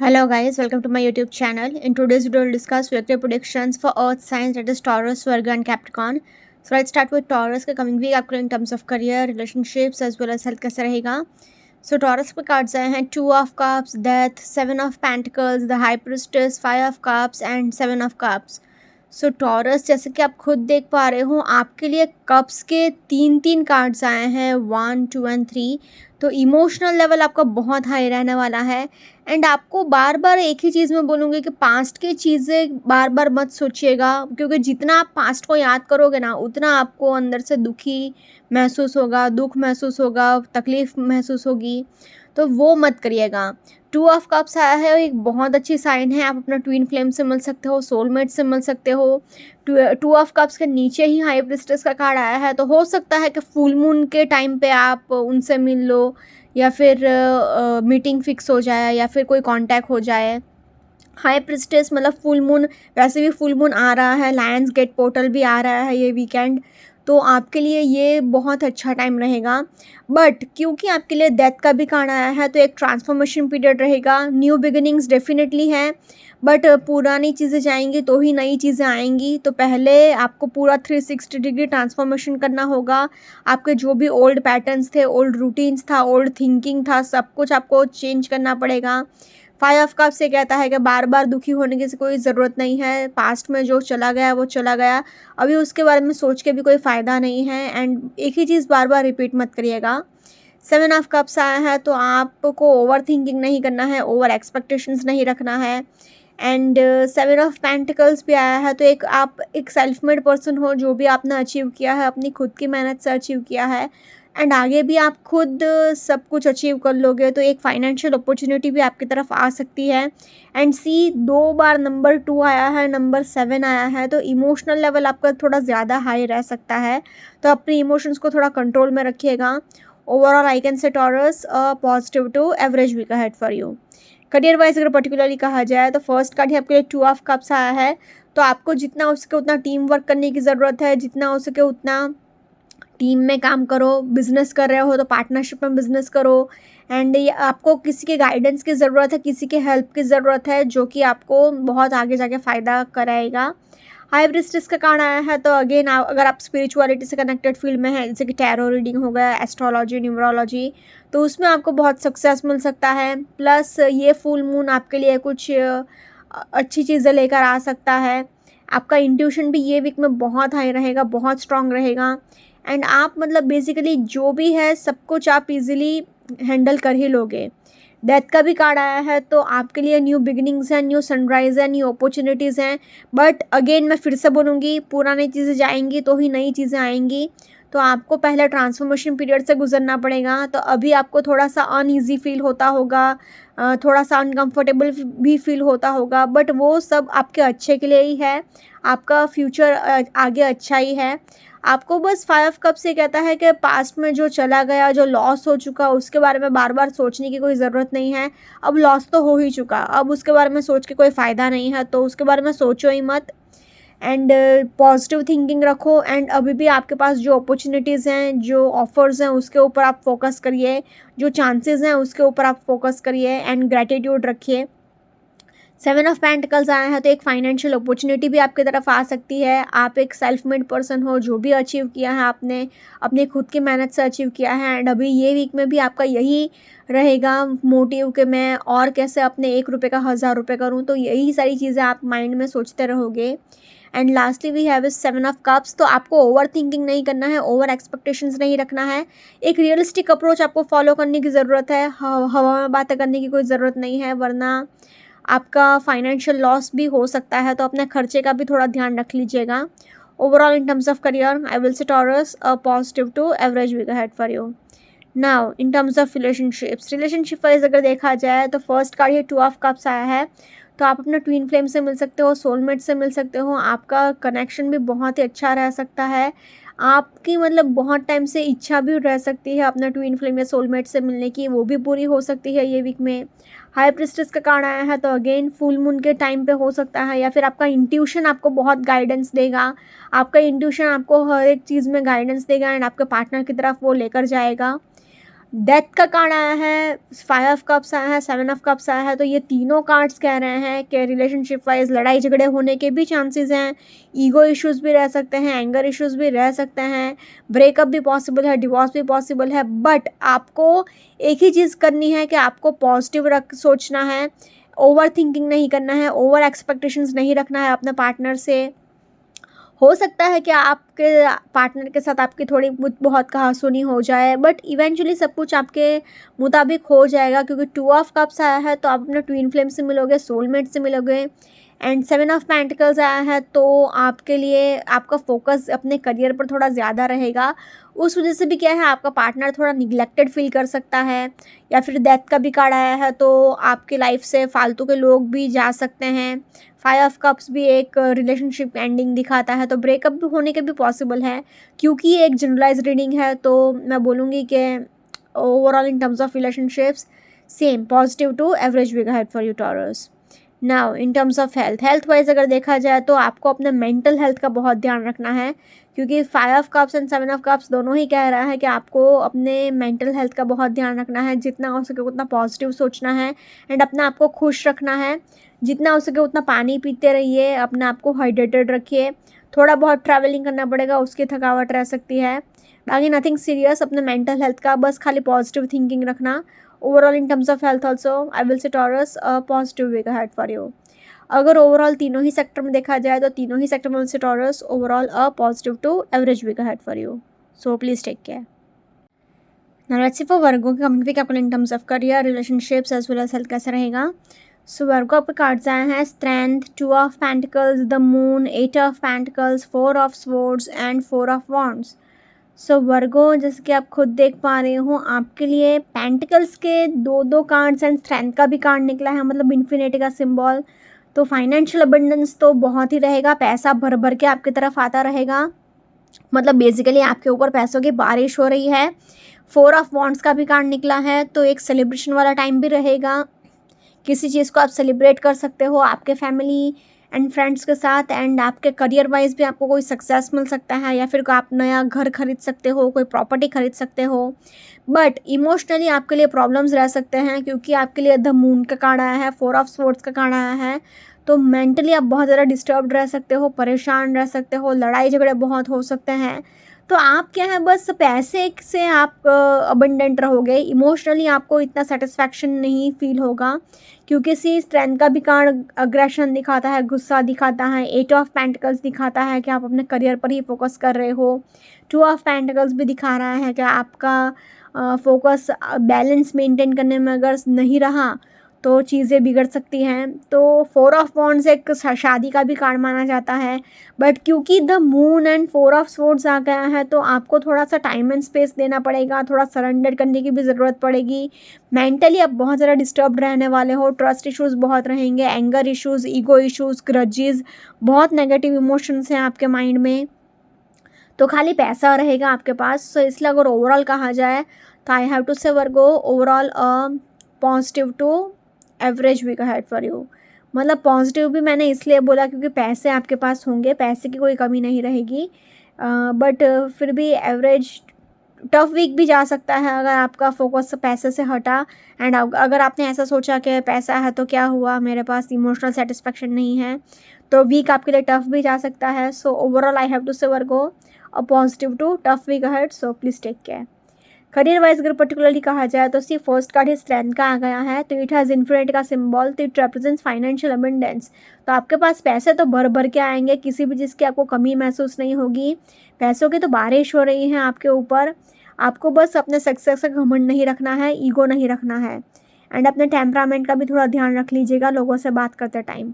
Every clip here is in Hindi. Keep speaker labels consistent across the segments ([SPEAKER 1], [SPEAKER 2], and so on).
[SPEAKER 1] Hello guys, welcome to my YouTube channel. In today's video, we'll discuss weekly predictions for Earth signs, that is Taurus, Virgo and Capricorn. So let's start with Taurus के coming week आपको in terms of career, relationships as well as health कैसा रहेगा. So Taurus पे cards आए हैं 2 of Cups, Death, 7 of Pentacles, the High Priestess, 5 of Cups and 7 of Cups. So taurus जैसे कि आप खुद देख पा रहे हो आपके लिए कप्स के तीन कार्ड्स आए हैं 1, 2 एंड 3. तो इमोशनल लेवल आपका बहुत हाई रहने वाला है. एंड आपको बार बार एक ही चीज़ में बोलूँगी कि पास्ट की चीज़ें बार बार मत सोचिएगा, क्योंकि जितना आप पास्ट को याद करोगे ना उतना आपको अंदर से दुखी महसूस होगा, दुख महसूस होगा, तकलीफ़ महसूस होगी. तो वो मत करिएगा. 2 ऑफ कप्स आया है, एक बहुत अच्छी साइन है. आप अपना ट्विन फ्लेम से मिल सकते हो, सोलमेट से मिल सकते हो. 2 ऑफ कप्स के नीचे ही हाई प्रिस्टेस का कार्ड आया है, तो हो सकता है कि फुल मून के टाइम पे आप उनसे मिल लो या फिर मीटिंग फिक्स हो जाए या फिर कोई कांटेक्ट हो जाए. हाई प्रिस्टेस मतलब फुल मून, वैसे भी फुल मून आ रहा है, लायंस गेट पोर्टल भी आ रहा है ये वीकेंड, तो आपके लिए ये बहुत अच्छा टाइम रहेगा. बट क्योंकि आपके लिए डेथ का भी कार्ड आया है तो एक ट्रांसफॉर्मेशन पीरियड रहेगा. न्यू बिगिनिंग्स डेफिनेटली है, बट पुरानी चीज़ें जाएंगी तो ही नई चीज़ें आएंगी. तो पहले आपको पूरा 360 डिग्री ट्रांसफॉर्मेशन करना होगा. आपके जो भी ओल्ड पैटर्न्स थे, ओल्ड रूटीन्स था, ओल्ड थिंकिंग था, सब कुछ आपको चेंज करना पड़ेगा. 5 ऑफ कप्स से कहता है कि बार बार दुखी होने की कोई ज़रूरत नहीं है. पास्ट में जो चला गया वो चला गया, अभी उसके बारे में सोच के भी कोई फ़ायदा नहीं है. एंड एक ही चीज़ बार बार रिपीट मत करिएगा. 7 ऑफ कप्स आया है तो आपको ओवर थिंकिंग नहीं करना है, ओवर एक्सपेक्टेशंस नहीं रखना है. एंड 7 ऑफ पेंटिकल्स भी आया है, तो आप एक सेल्फ मेड पर्सन हो. जो भी आपने अचीव किया है अपनी खुद की मेहनत से अचीव किया है, एंड आगे भी आप खुद सब कुछ अचीव कर लोगे. तो एक फाइनेंशियल अपॉर्चुनिटी भी आपकी तरफ आ सकती है. एंड सी 2 बार नंबर 2 आया है, नंबर 7 आया है, तो इमोशनल लेवल आपका थोड़ा ज़्यादा हाई रह सकता है. तो अपने इमोशंस को थोड़ा कंट्रोल में रखिएगा. Overall I can say Taurus positive to average week ahead for you. Career wise अगर पर्टिकुलरली कहा जाए तो फर्स्ट कार्ड ही आपके लिए 2 ऑफ कप्स आया है. तो आपको जितना हो सके उतना टीम वर्क करने की ज़रूरत है, जितना हो सके उतना टीम में काम करो. बिजनेस कर रहे हो तो पार्टनरशिप में बिजनेस करो. एंड आपको किसी के गाइडेंस की ज़रूरत है, किसी के हेल्प की ज़रूरत है, जो कि आपको बहुत आगे जाके फ़ायदा कराएगा. हाई प्रीस्टेस का कार्ड आया है, तो अगेन अगर आप स्पिरिचुअलिटी से कनेक्टेड फील्ड में हैं, जैसे कि टैरो रीडिंग हो गया, एस्ट्रोलॉजी, न्यूमरोलॉजी, तो उसमें आपको बहुत सक्सेस मिल सकता है. प्लस ये फुल मून आपके लिए कुछ अच्छी चीज़ें लेकर आ सकता है. आपका इंट्यूशन भी ये वीक में बहुत हाई रहेगा, बहुत स्ट्रांग रहेगा. एंड आप मतलब बेसिकली जो भी है सब कुछ आप इजीली हैंडल कर ही लोगे. डेथ का भी कार्ड आया है, तो आपके लिए न्यू बिगिनिंग्स हैं, न्यू सनराइज़ है, न्यू अपॉर्चुनिटीज़ हैं. बट अगेन मैं फिर से बोलूँगी, पुरानी चीज़ें जाएंगी तो ही नई चीज़ें आएंगी. तो आपको पहले ट्रांसफॉर्मेशन पीरियड से गुजरना पड़ेगा. तो अभी आपको थोड़ा सा अनईजी फील होता होगा, थोड़ा सा अनकंफर्टेबल भी फील होता होगा, बट वो सब आपके अच्छे के लिए ही है. आपका फ्यूचर आगे अच्छा ही है. आपको बस 5 कप से कहता है कि पास्ट में जो चला गया, जो लॉस हो चुका, उसके बारे में बार बार सोचने की कोई ज़रूरत नहीं है. अब लॉस तो हो ही चुका, अब उसके बारे में सोच के कोई फ़ायदा नहीं है, तो उसके बारे में सोचो ही मत. एंड पॉजिटिव थिंकिंग रखो. एंड अभी भी आपके पास जो अपॉर्चुनिटीज़ हैं, जो ऑफ़र्स हैं, उसके ऊपर आप फोकस करिए. जो चांसेस हैं उसके ऊपर आप फोकस करिए. एंड ग्रैटिट्यूड रखिए. 7 ऑफ पेंटिकल्स आया है, तो एक फाइनेंशियल अपॉर्चुनिटी भी आपकी तरफ आ सकती है. आप एक सेल्फ मेड पर्सन हो, जो भी अचीव किया है आपने अपनी खुद की मेहनत से अचीव किया है. एंड अभी ये वीक में भी आपका यही रहेगा मोटिव कि मैं और कैसे अपने 1 रुपये का 1000 रुपये करूँ. तो यही सारी चीज़ें आप माइंड में सोचते रहोगे. And lastly we have is 7 of cups. तो आपको ओवर थिंकिंग नहीं करना है, ओवर एक्सपेक्टेशंस नहीं रखना है. एक रियलिस्टिक अप्रोच आपको फॉलो करने की ज़रूरत है. हवा में बातें करने की कोई ज़रूरत नहीं है, वरना आपका फाइनेंशियल लॉस भी हो सकता है. तो अपने खर्चे का भी थोड़ा ध्यान रख लीजिएगा. Overall in terms of career I will say Taurus a positive to average week ahead for you. Now in terms of relationship wise अगर देखा जाए तो फर्स्ट कार्ड ये 2 ऑफ कप्स आया है. तो आप अपने ट्विन फ्लेम से मिल सकते हो, सोलमेट से मिल सकते हो. आपका कनेक्शन भी बहुत ही अच्छा रह सकता है. आपकी मतलब बहुत टाइम से इच्छा भी रह सकती है अपने ट्विन फ्लेम या सोलमेट से मिलने की, वो भी पूरी हो सकती है ये वीक में. हाई प्रिस्टेस का कार्ड आया है, तो अगेन फुल मून के टाइम पे हो सकता है, या फिर आपका इंट्यूशन आपको बहुत गाइडेंस देगा. आपका इंट्यूशन आपको हर एक चीज़ में गाइडेंस देगा एंड आपके पार्टनर की तरफ वो लेकर जाएगा. डेथ का कार्ड आया है, 5 ऑफ कप्स आया है, 7 ऑफ कप्स आया है। तो ये तीनों कार्ड्स कह रहे हैं कि रिलेशनशिप वाइज लड़ाई झगड़े होने के भी चांसेस हैं, ईगो इश्यूज भी रह सकते हैं, एंगर इश्यूज भी रह सकते हैं, ब्रेकअप भी पॉसिबल है, डिवोर्स भी पॉसिबल है। बट आपको एक ही चीज़ करनी है कि आपको पॉजिटिव रख सोचना है, ओवर थिंकिंग नहीं करना है, ओवर एक्सपेक्टेशंस नहीं रखना है अपने पार्टनर से। हो सकता है कि आपके पार्टनर के साथ आपकी थोड़ी बहुत कहासुनी हो जाए, बट इवेंचुअली सब कुछ आपके मुताबिक हो जाएगा, क्योंकि 2 ऑफ कप्स आया है तो आप अपने ट्विन फ्लेम से मिलोगे, सोलमेट से मिलोगे। एंड 7 ऑफ पेंटिकल्स आया है तो आपके लिए आपका फोकस अपने करियर पर थोड़ा ज़्यादा रहेगा। उस वजह से भी क्या है, आपका पार्टनर थोड़ा निगलेक्टेड फील कर सकता है। या फिर डेथ का भी कार्ड आया है तो आपकी लाइफ से फालतू के लोग भी जा सकते हैं। 5 ऑफ कप्स भी एक रिलेशनशिप एंडिंग दिखाता है, तो ब्रेकअप भी होने के भी पॉसिबल है। क्योंकि ये एक जनरलाइज रीडिंग है तो मैं बोलूँगी कि overall in terms of relationships same positive to average week head for you Taurus. Now in terms of health wise अगर देखा जाए तो आपको अपने मेंटल हेल्थ का बहुत ध्यान रखना है, क्योंकि 5 of cups and 7 of cups दोनों ही कह रहा है कि आपको अपने मेंटल हेल्थ का बहुत ध्यान रखना है। जितना हो सके उतना पॉजिटिव सोचना है एंड अपने आप को खुश रखना है। जितना हो सके उतना पानी पीते रहिए, अपने आप को हाइड्रेटेड रखिए। थोड़ा बहुत ट्रैवलिंग करना पड़ेगा, उसकी थकावट रह सकती है। बाकी नथिंग सीरियस, अपने मेंटल हेल्थ का बस खाली पॉजिटिव थिंकिंग रखना। Overall in terms of health also I will say Taurus a positive week ahead for you. अगर ओवरऑल तीनों ही सेक्टर में देखा जाए तो तीनों ही सेक्टर में will say Taurus overall a positive to average week ahead for you. So please take care. Now let's see for Virgo की कमिंग वीक आपको इन terms of career, relationships as well as health कैसा रहेगा। सो वर्गो आपके कार्ड्स आए हैं strength, 2 of pentacles, the moon, 8 of pentacles, 4 of swords and 4 of wands. So Virgo जैसे कि आप खुद देख पा रहे हो, आपके लिए पेंटिकल्स के दो कार्ड्स एंड स्ट्रेंथ का भी कार्ड निकला है, मतलब इन्फिनिटी का सिंबल। तो फाइनेंशियल अबंडेंस तो बहुत ही रहेगा, पैसा भर भर के आपकी तरफ आता रहेगा, मतलब बेसिकली आपके ऊपर पैसों की बारिश हो रही है। 4 ऑफ वॉन्ड्स का भी कार्ड निकला है तो एक सेलिब्रेशन वाला टाइम भी रहेगा। किसी चीज़ को आप सेलिब्रेट कर सकते हो आपके फैमिली एंड फ्रेंड्स के साथ, एंड आपके करियर वाइज भी आपको कोई सक्सेस मिल सकता है, या फिर आप नया घर खरीद सकते हो, कोई प्रॉपर्टी खरीद सकते हो। बट इमोशनली आपके लिए प्रॉब्लम्स रह सकते हैं, क्योंकि आपके लिए द मून का कार्ड आया है, 4 ऑफ स्वॉर्ड्स का कार्ड आया है। तो मेंटली आप बहुत ज़्यादा डिस्टर्ब्ड रह सकते हो, परेशान रह सकते हो, लड़ाई झगड़े बहुत हो सकते हैं। तो आप क्या है, बस पैसे से आप अबंडेंट रहोगे, इमोशनली आपको इतना सेटिस्फैक्शन नहीं फील होगा, क्योंकि सी स्ट्रेंथ का भी कार्ड अग्रेशन दिखाता है, गुस्सा दिखाता है। 8 ऑफ पेंटिकल्स दिखाता है कि आप अपने करियर पर ही फोकस कर रहे हो। 2 ऑफ पेंटिकल्स भी दिखा रहा है कि आपका फोकस बैलेंस मेंटेन करने में अगर नहीं रहा तो चीज़ें बिगड़ सकती हैं। तो 4 ऑफ वॉन्ड्स एक शादी का भी कार्ड माना जाता है, बट क्योंकि the moon and 4 of swords आ गया है तो आपको थोड़ा सा टाइम एंड स्पेस देना पड़ेगा, थोड़ा सरेंडर करने की भी ज़रूरत पड़ेगी। मेंटली आप बहुत ज़्यादा डिस्टर्ब रहने वाले हो, ट्रस्ट इश्यूज़ बहुत रहेंगे, anger issues, ego issues, grudges, बहुत नेगेटिव इमोशंस हैं आपके माइंड में। तो खाली पैसा रहेगा आपके पास। सो इसलिए अगर ओवरऑल कहा जाए तो आई have to say Virgo overall positive to average week ahead for you. मतलब पॉजिटिव भी मैंने इसलिए बोला क्योंकि पैसे आपके पास होंगे, पैसे की कोई कमी नहीं रहेगी, बट फिर भी एवरेज टफ वीक भी जा सकता है अगर आपका फोकस पैसे से हटा। एंड अगर आपने ऐसा सोचा कि पैसा है तो क्या हुआ, मेरे पास इमोशनल सेटिस्फेक्शन नहीं है, तो वीक आपके लिए टफ भी जा सकता है। So overall I have to say Virgo a positive to tough week ahead. So please take care. Career wise अगर पर्टिकुलरली कहा जाए तो सी फर्स्ट कार्ड ही स्ट्रेंथ का आ गया है, तो इट हैज़ इन्फिनिटी का सिंबल, तो इट रिप्रेजेंट्स फाइनेंशियल अबंडेंस। तो आपके पास पैसे तो भर भर के आएंगे, किसी भी चीज़ की आपको कमी महसूस नहीं होगी, पैसों की तो बारिश हो रही है आपके ऊपर। आपको बस अपने सक्सेस का घमंड नहीं रखना है, ईगो नहीं रखना है, एंड अपने टेम्परामेंट का भी थोड़ा ध्यान रख लीजिएगा लोगों से बात करते टाइम।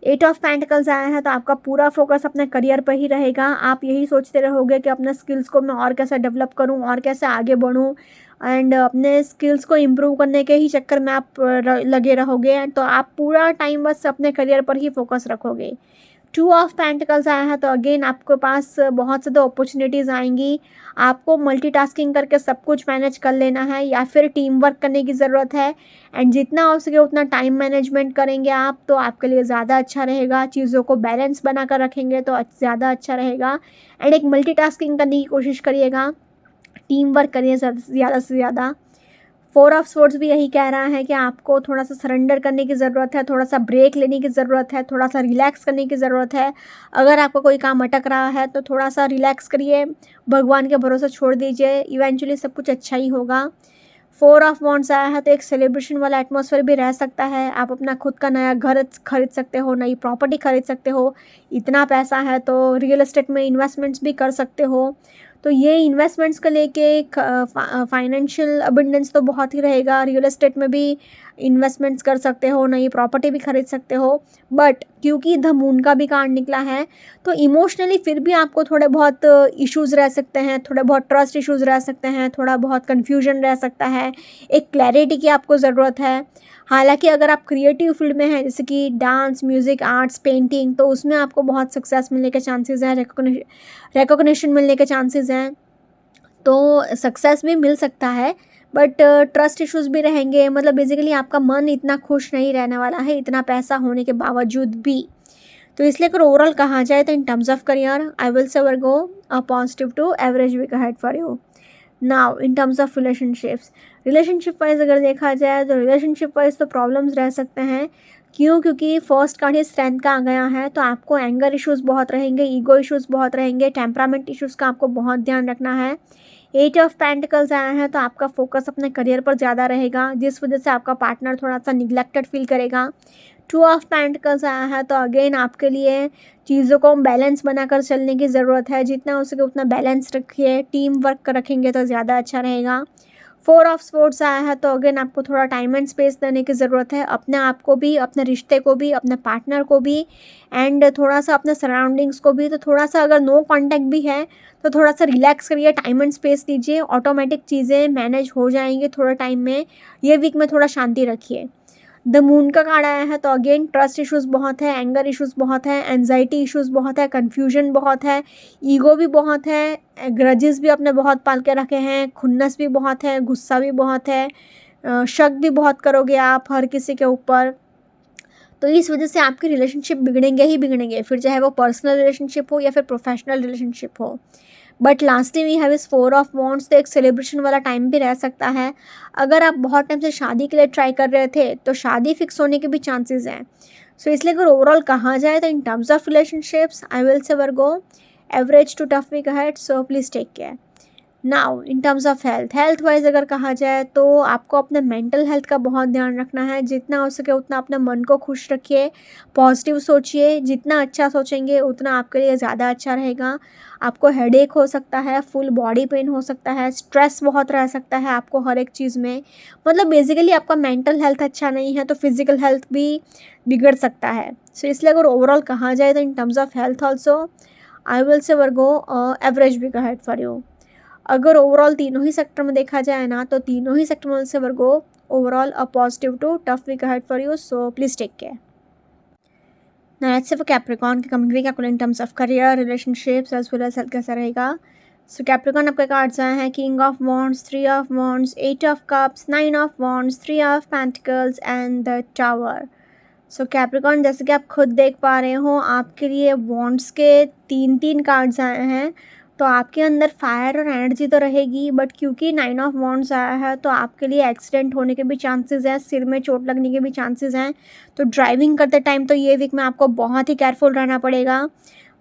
[SPEAKER 1] 8 ऑफ पेंटिकल्स आया है तो आपका पूरा फोकस अपने करियर पर ही रहेगा। आप यही सोचते रहोगे कि अपने स्किल्स को मैं और कैसे डेवलप करूं और कैसे आगे बढ़ूं, एंड अपने स्किल्स को इम्प्रूव करने के ही चक्कर में आप लगे रहोगे, तो आप पूरा टाइम बस अपने करियर पर ही फोकस रखोगे। 2 ऑफ पेंटिकल्स आया है तो अगेन आपके पास बहुत ज़्यादा अपॉर्चुनिटीज़ आएंगी। आपको मल्टीटास्किंग करके सब कुछ मैनेज कर लेना है या फिर टीम वर्क करने की ज़रूरत है, एंड जितना हो सके उतना टाइम मैनेजमेंट करेंगे आप तो आपके लिए ज़्यादा अच्छा रहेगा। चीज़ों को बैलेंस बना कर रखेंगे तो ज़्यादा अच्छा रहेगा, एंड एक मल्टीटास्किंग करने की कोशिश करिएगा, टीम वर्क करिए ज़्यादा से ज़्यादा। फोर ऑफ स्वॉर्ड्स भी यही कह रहा है कि आपको थोड़ा सा सरेंडर करने की ज़रूरत है, थोड़ा सा ब्रेक लेने की ज़रूरत है, थोड़ा सा रिलैक्स करने की ज़रूरत है। अगर आपका कोई काम अटक रहा है तो थोड़ा सा रिलैक्स करिए, भगवान के भरोसे छोड़ दीजिए, इवेंचुअली सब कुछ अच्छा ही होगा। फोर ऑफ वॉन्ड्स आया है तो एक सेलिब्रेशन वाला एटमॉस्फेयर भी रह सकता है। आप अपना खुद का नया घर खरीद सकते हो, नई प्रॉपर्टी खरीद सकते हो। इतना पैसा है तो रियल एस्टेट में इन्वेस्टमेंट्स भी कर सकते हो। तो ये इन्वेस्टमेंट्स को लेके फाइनेंशियल अबंडेंस तो बहुत ही रहेगा। रियल एस्टेट में भी इन्वेस्टमेंट्स कर सकते हो, नई प्रॉपर्टी भी खरीद सकते हो। बट क्योंकि द मून का भी कार्ड निकला है तो इमोशनली फिर भी आपको थोड़े बहुत इश्यूज़ रह सकते हैं, थोड़े बहुत ट्रस्ट इश्यूज़ रह सकते हैं, थोड़ा बहुत कन्फ्यूजन रह सकता है, एक क्लैरिटी की आपको ज़रूरत है। हालांकि अगर आप क्रिएटिव फील्ड में हैं जैसे कि डांस, म्यूज़िक, आर्ट्स, पेंटिंग, तो उसमें आपको बहुत सक्सेस मिलने के चांसेस हैं, रिकॉग्निशन मिलने के चांसेस हैं, तो सक्सेस भी मिल सकता है। बट ट्रस्ट इश्यूज़ भी रहेंगे। मतलब बेसिकली आपका मन इतना खुश नहीं रहने वाला है इतना पैसा होने के बावजूद भी। तो इसलिए अगर ओवरऑल कहा जाए तो in terms of career I will say go a positive to average week ahead for you. Now in terms of relationship wise अगर देखा जाए तो रिलेशनशिप वाइज तो प्रॉब्लम्स रह सकते हैं। क्योंकि फर्स्ट कार्ड ही स्ट्रेंथ का आ गया है तो आपको एंगर इश्यूज़ बहुत रहेंगे, ईगो इश्यूज़ बहुत रहेंगे, टेम्परामेंट इश्यूज़ का आपको बहुत ध्यान रखना है। एट ऑफ पेंटिकल्स आया है तो आपका फोकस अपने करियर पर ज़्यादा रहेगा, जिस वजह से आपका पार्टनर थोड़ा सा निगलेक्टेड फील करेगा। टू ऑफ पेंटिकल्स आया है तो अगेन आपके लिए चीज़ों को बैलेंस बनाकर चलने की ज़रूरत है, जितना हो सके उतना बैलेंस रखिए, टीम वर्क रखेंगे तो ज़्यादा अच्छा रहेगा। फोर ऑफ स्वॉर्ड्स आया है तो अगेन आपको थोड़ा टाइम एंड स्पेस देने की ज़रूरत है, अपने आप को भी, अपने रिश्ते को भी, अपने पार्टनर को भी, एंड थोड़ा सा अपने सराउंडिंग्स को भी। तो थोड़ा सा अगर नो कांटेक्ट भी है तो थोड़ा सा रिलैक्स करिए, टाइम एंड स्पेस दीजिए, ऑटोमेटिक चीज़ें मैनेज हो जाएंगी थोड़ा टाइम में। ये वीक में थोड़ा शांति रखिए। द मून का कार्ड आया है तो अगेन ट्रस्ट इश्यूज़ बहुत है, एंगर इश्यूज़ बहुत है, एंजाइटी इश्यूज़ बहुत है, कन्फ्यूजन बहुत है, ईगो भी बहुत है, ग्रजेस भी अपने बहुत पाल के रखे हैं, खुन्नस भी बहुत है, गुस्सा भी बहुत है, शक भी बहुत करोगे आप हर किसी के ऊपर। तो इस वजह से आपके रिलेशनशिप बिगड़ेंगे ही बिगड़ेंगे, फिर चाहे वो पर्सनल रिलेशनशिप हो या फिर प्रोफेशनल रिलेशनशिप हो। बट लास्टली वी हैव इस फोर ऑफ वॉन्ड्स, तो एक सेलिब्रेशन वाला टाइम भी रह सकता है। अगर आप बहुत टाइम से शादी के लिए ट्राई कर रहे थे तो शादी फिक्स होने के भी चांसेस हैं। सो इसलिए अगर ओवरऑल कहा जाए तो in terms of relationships I will say Virgo average to tough week ahead, so please take care. Now in terms of health wise अगर कहा जाए तो आपको अपने मेंटल हेल्थ का बहुत ध्यान रखना है, जितना हो सके उतना अपने मन को खुश रखिए, पॉजिटिव सोचिए, जितना अच्छा सोचेंगे उतना आपके लिए ज़्यादा अच्छा रहेगा। आपको हेडेक हो सकता है, फुल बॉडी पेन हो सकता है, स्ट्रेस बहुत रह सकता है आपको हर एक चीज़ में। मतलब बेसिकली आपका मेंटल हेल्थ अच्छा नहीं है तो फिज़िकल हेल्थ भी बिगड़ सकता है। सो इसलिए अगर ओवरऑल कहा जाए तो in terms of health also I will say Virgo average week ahead for you. अगर ओवरऑल तीनों ही सेक्टर में देखा जाए ना तो तीनों ही सेक्टर में say Virgo overall a positive to tough week ahead for you, so please take care. Now let's say for Capricorn कि coming week आपको in terms of career, relationships as well as health कैसा रहेगा। So Capricorn आपके कार्ड्स आए हैं King of Wands, 3 of Wands, 8 of Cups, 9 of Wands, 3 of Pentacles and the Tower। So Capricorn जैसे कि आप खुद देख पा रहे हो आपके लिए Wands के 3 कार्ड्स आए हैं, तो आपके अंदर फायर और एनर्जी तो रहेगी, बट क्योंकि 9 ऑफ वॉन्ड्स आया है तो आपके लिए एक्सीडेंट होने के भी चांसेस हैं, सिर में चोट लगने के भी चांसेस हैं। तो ड्राइविंग करते टाइम तो ये वीक में आपको बहुत ही केयरफुल रहना पड़ेगा।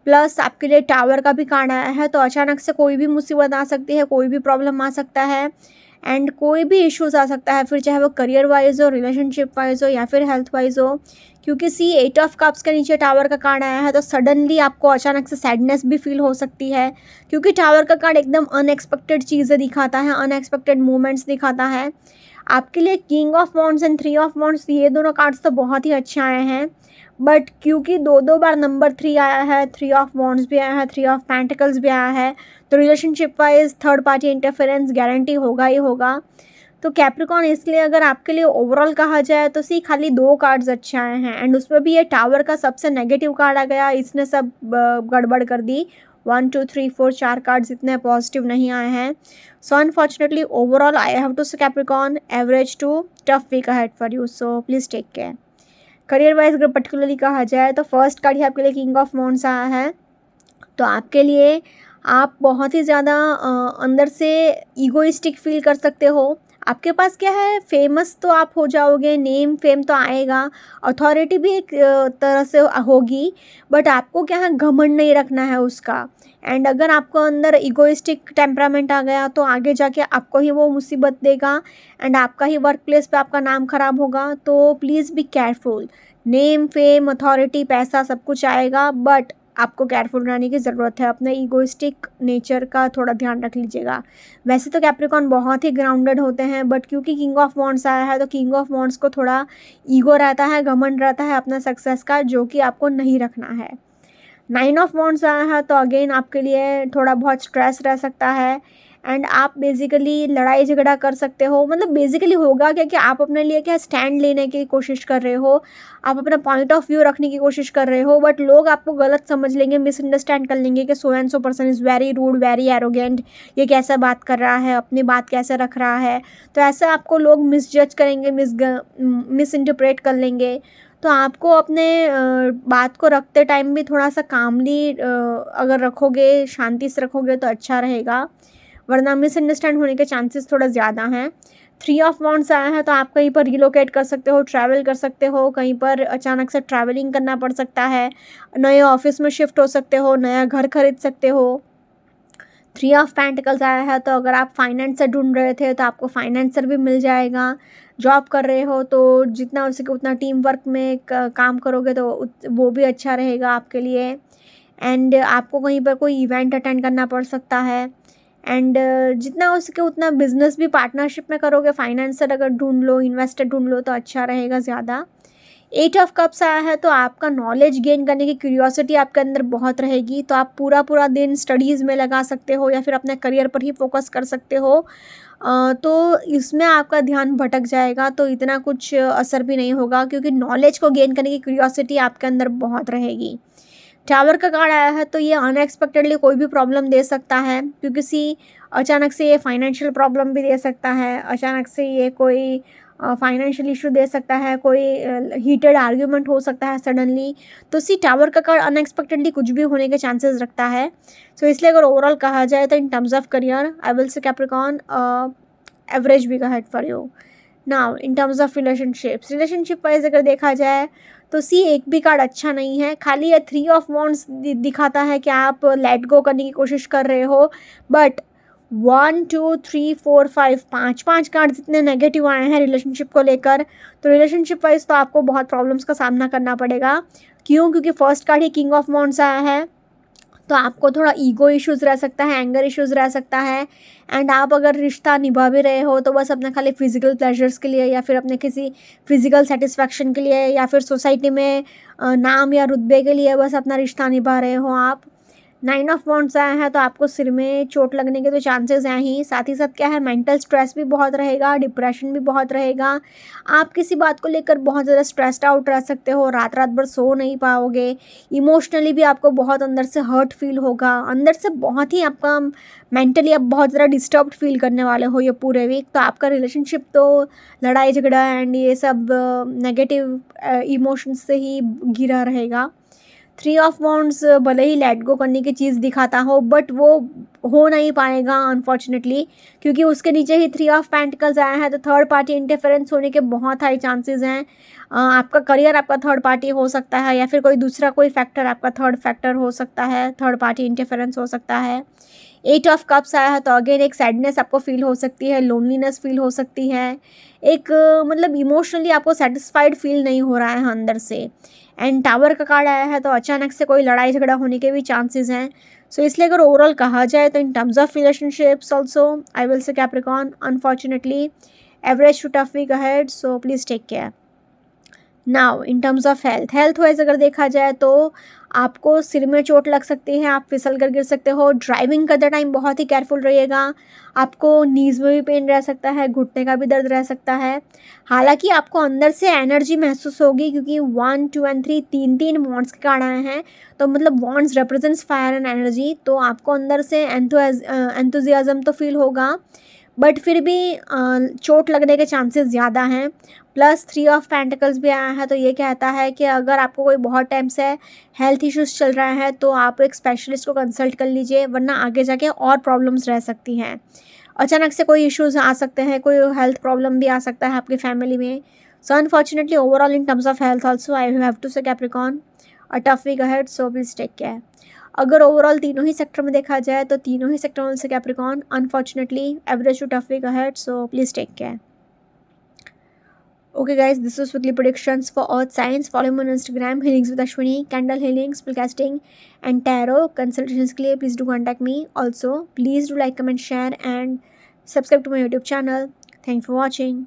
[SPEAKER 1] प्लस आपके लिए टावर का भी कार्ड आया है तो अचानक से कोई भी मुसीबत आ सकती है, कोई भी प्रॉब्लम आ सकता है, एंड कोई भी इश्यूज़ आ सकता है, फिर चाहे वो करियर वाइज हो, रिलेशनशिप वाइज हो या फिर हेल्थ वाइज हो। क्योंकि सी 8 ऑफ कप्स के नीचे टावर का कार्ड आया है तो सडनली आपको अचानक से सैडनेस भी फील हो सकती है, क्योंकि टावर का कार्ड एकदम अनएक्सपेक्टेड चीज़ें दिखाता है, अनएक्सपेक्टेड मूवमेंट्स दिखाता है। आपके लिए king of wands and 3 of wands ये दोनों कार्ड्स तो बहुत ही अच्छे आए हैं, बट क्योंकि दो बार नंबर 3 आया है, 3 ऑफ वॉन्ड्स भी आया है, 3 ऑफ पेंटिकल्स भी आया है, तो relationship wise third party interference guarantee होगा ही होगा। तो कैप्रिकॉन इसलिए अगर आपके लिए ओवरऑल कहा जाए तो सी खाली 2 कार्ड्स अच्छे आए हैं, एंड उसमें भी ये टावर का सबसे नेगेटिव कार्ड आ गया, इसने सब गड़बड़ कर दी। 1 2 3 4 4 कार्ड्स इतने पॉजिटिव नहीं आए हैं। So unfortunately overall I have to say Capricorn average to tough week ahead for you, so please take care. Career wise अगर पर्टिकुलरली कहा जाए तो फर्स्ट कार्ड ही आपके लिए किंग ऑफ वॉन्ड्स आया है, तो आपके लिए आप बहुत ही ज़्यादा अंदर से ईगोइस्टिक फील कर सकते हो, आपके पास क्या है, फेमस तो आप हो जाओगे, नेम फेम तो आएगा, अथॉरिटी भी एक तरह से होगी, बट आपको क्या है, घमंड नहीं रखना है उसका। एंड अगर आपको अंदर इगोइस्टिक टेम्परामेंट आ गया तो आगे जाके आपको ही वो मुसीबत देगा एंड आपका ही वर्क प्लेस पे आपका नाम खराब होगा। तो please be careful. Name fame authority पैसा सब कुछ आएगा, बट आपको केयरफुल रहने की ज़रूरत है। अपने ईगोइस्टिक नेचर का थोड़ा ध्यान रख लीजिएगा। वैसे तो कैप्रिकॉन बहुत ही ग्राउंडेड होते हैं, बट क्योंकि किंग ऑफ वॉन्ड्स आया है तो किंग ऑफ वॉन्ड्स को थोड़ा ईगो रहता है, घमंड रहता है अपना सक्सेस का, जो कि आपको नहीं रखना है। 9 ऑफ वॉन्ड्स आया है तो अगेन आपके लिए थोड़ा बहुत स्ट्रेस रह सकता है एंड आप बेसिकली लड़ाई झगड़ा कर सकते हो। मतलब बेसिकली होगा क्या कि आप अपने लिए क्या स्टैंड लेने की कोशिश कर रहे हो, आप अपना पॉइंट ऑफ व्यू रखने की कोशिश कर रहे हो, बट लोग आपको गलत समझ लेंगे, मिसअंडरस्टैंड कर लेंगे कि so and so person is very rude, very arrogant, ये कैसा बात कर रहा है, अपनी बात कैसे रख रहा है। तो ऐसा आपको लोग मिसजज करेंगे, मिस इंटरप्रेट कर लेंगे। तो आपको अपने बात को रखते टाइम भी थोड़ा सा कामली अगर रखोगे, शांति से रखोगे तो अच्छा रहेगा, वरना मिसअंडरस्टैंड होने के चांसेस थोड़ा ज़्यादा हैं। 3 ऑफ वॉन्ड्स आया है तो आप कहीं पर रिलोकेट कर सकते हो, ट्रैवल कर सकते हो, कहीं पर अचानक से ट्रैवलिंग करना पड़ सकता है, नए ऑफिस में शिफ्ट हो सकते हो, नया घर खरीद सकते हो। 3 ऑफ पेंटिकल्स आया है तो अगर आप फाइनेंसर ढूंढ रहे थे तो आपको फाइनेंसर भी मिल जाएगा। जॉब कर रहे हो तो जितना हो सके उतना टीम वर्क में काम करोगे तो वो भी अच्छा रहेगा आपके लिए। एंड आपको कहीं पर कोई इवेंट अटेंड करना पड़ सकता है। एंड जितना हो सके उतना बिजनेस भी पार्टनरशिप में करोगे। फाइनेंसर अगर ढूंढ लो, इन्वेस्टर ढूंढ लो तो अच्छा रहेगा ज़्यादा। 8 ऑफ कप्स आया है तो आपका नॉलेज गेन करने की क्यूरियोसिटी आपके अंदर बहुत रहेगी, तो आप पूरा पूरा दिन स्टडीज़ में लगा सकते हो या फिर अपने करियर पर ही फोकस कर सकते हो। तो इसमें आपका ध्यान भटक जाएगा तो इतना कुछ असर भी नहीं होगा, क्योंकि नॉलेज को गेन करने की क्यूरियोसिटी आपके अंदर बहुत रहेगी। टावर का कार्ड आया है तो ये अनएक्सपेक्टेडली कोई भी प्रॉब्लम दे सकता है, क्योंकि अचानक से ये फाइनेंशियल प्रॉब्लम भी दे सकता है, अचानक से ये कोई फाइनेंशियल इशू दे सकता है, कोई हीटेड आर्ग्यूमेंट हो सकता है सडनली। तो टावर का कार्ड अनएक्सपेक्टेडली कुछ भी होने के चांसेस रखता है। सो इसलिए अगर ओवरऑल कहा जाए तो in terms of career I will say Capricorn average week ahead for you. Now in terms of relationship wise अगर देखा जाए तो एक भी कार्ड अच्छा नहीं है। खाली ये 3 ऑफ वॉन्ड्स दिखाता है कि आप लेट गो करने की कोशिश कर रहे हो, बट 1 2 3 4 5 5 कार्ड जितने नेगेटिव आए हैं रिलेशनशिप को लेकर, तो रिलेशनशिप वाइज तो आपको बहुत प्रॉब्लम्स का सामना करना पड़ेगा। क्यों? क्योंकि first card he king of wands आया है, तो आपको थोड़ा ईगो इश्यूज़ रह सकता है, एंगर इश्यूज़ रह सकता है। एंड आप अगर रिश्ता निभा भी रहे हो तो बस अपने खाली फिजिकल प्लेजर्स के लिए या फिर अपने किसी फिजिकल सेटिस्फैक्शन के लिए या फिर सोसाइटी में नाम या रुतबे के लिए बस अपना रिश्ता निभा रहे हो आप। 9 ऑफ वॉन्ड्स आया है तो आपको सिर में चोट लगने के तो चांसेस हैं ही, साथ ही साथ क्या है, मेंटल स्ट्रेस भी बहुत रहेगा, डिप्रेशन भी बहुत रहेगा। आप किसी बात को लेकर बहुत ज़्यादा स्ट्रेस्ड आउट रह सकते हो, रात रात भर सो नहीं पाओगे, इमोशनली भी आपको बहुत अंदर से हर्ट फील होगा, अंदर से बहुत ही आपका मेंटली आप बहुत ज़्यादा डिस्टर्ब्ड फील करने वाले हो ये पूरे वीक। तो आपका रिलेशनशिप तो लड़ाई झगड़ा एंड ये सब नेगेटिव इमोशंस से ही घिरा रहेगा। 3 ऑफ वॉन्ड्स भले ही लेट गो करने की चीज़ दिखाता हो, बट वो हो नहीं पाएगा अनफॉर्चुनेटली, क्योंकि उसके नीचे ही 3 ऑफ पेंटिकल्स आया है तो थर्ड पार्टी इंटरफेरेंस होने के बहुत हाई चांसेस हैं। आपका करियर आपका थर्ड पार्टी हो सकता है या फिर कोई दूसरा कोई फैक्टर आपका थर्ड फैक्टर हो सकता है, थर्ड पार्टी इंटरफेरेंस हो सकता है। 8 ऑफ कप्स आया है तो अगेन एक सैडनेस आपको फील हो सकती है, लोनलीनेस फील हो सकती है, एक मतलब इमोशनली आपको सेटिस्फाइड फील नहीं हो रहा है अंदर से। एंड टावर का कार्ड आया है तो अचानक से कोई लड़ाई झगड़ा होने के भी चांसेस हैं। सो इसलिए अगर ओवरऑल कहा जाए तो in terms of relationships also I will say Capricorn unfortunately average to tough week ahead, so please take care. Now in terms of health wise अगर देखा जाए तो आपको सिर में चोट लग सकती है, आप फिसल कर गिर सकते हो, ड्राइविंग करते टाइम बहुत ही केयरफुल रहिएगा, आपको नीज़ में भी पेन रह सकता है, घुटने का भी दर्द रह सकता है। हालांकि आपको अंदर से एनर्जी महसूस होगी, क्योंकि 1 2 एंड 3 तीन वॉन्ड्स के कार्ड आए हैं, तो मतलब wands represents fire and energy, तो आपको अंदर से एंथुजियाज्म तो फील होगा, बट फिर भी चोट लगने के चांसेस ज़्यादा हैं। प्लस 3 ऑफ पेंटिकल्स भी आया है तो ये कहता है कि अगर आपको कोई बहुत टाइम से हेल्थ इश्यूज़ चल रहा है तो आप एक स्पेशलिस्ट को कंसल्ट कर लीजिए, वरना आगे जाके और प्रॉब्लम्स रह सकती हैं। अचानक से कोई इश्यूज आ सकते हैं, कोई हेल्थ प्रॉब्लम भी आ सकता है आपकी फैमिली में. So unfortunately overall in terms of health also I have to say Capricorn a tough week ahead, so please take care. अगर ओवरऑल तीनों ही सेक्टर में देखा जाए तो तीनों ही सेक्टर से Capricorn unfortunately average to tough week ahead, so please take care. Okay, guys, this is weekly predictions for Earth Science. Follow me on Instagram, Healings with Ashwini, Candle Healing, Spellcasting, and Tarot consultations के लिए please do contact me. Also, please do like, comment, share, and subscribe to my YouTube channel. Thanks for watching.